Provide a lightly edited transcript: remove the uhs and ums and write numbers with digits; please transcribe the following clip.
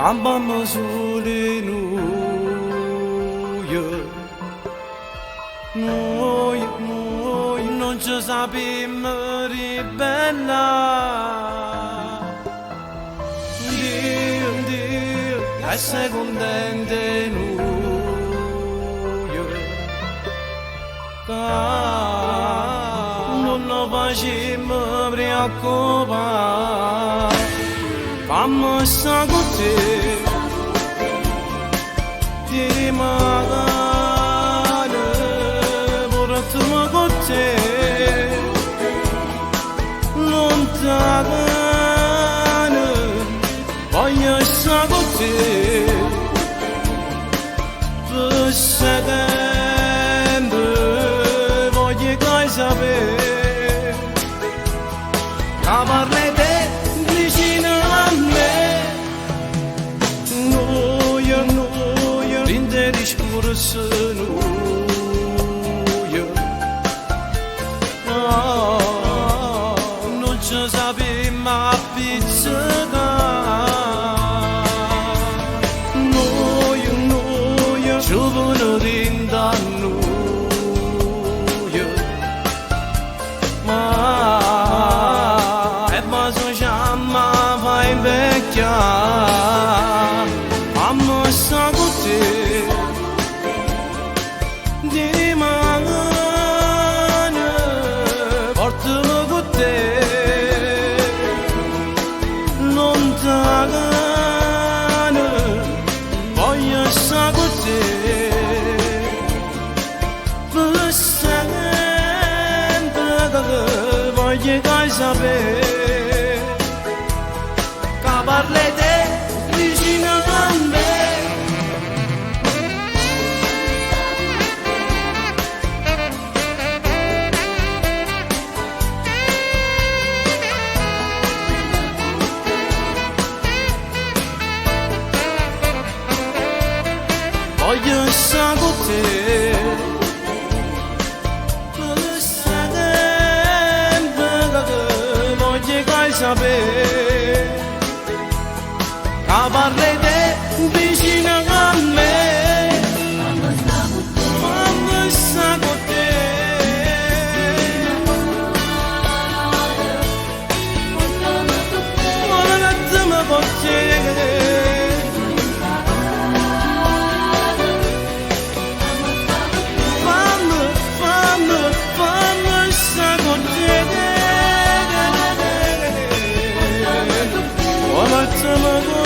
Ambamo sole noi non ci sappiamo ribellare. Dio, essere contenti noi, non lo facciamo preoccupare. Fammi stare con te, ti rimane, portami con te, lontano, voglio stare con te, per sempre, voglio che sapere, che parli te. Non ci sappiamo appiccicare. Noi ci vogliamo da noi, ma è bisogna fare invecchiare. Fammi stare con te, di rimane, portami con te, lontano, voglio stare con te, per sempre, voglio che sapere, che parli te vicino a me. Voglio stare con te, per sempre, voglio che sapere, che parli te vicino a me. Quando sto con te, portami con te. Come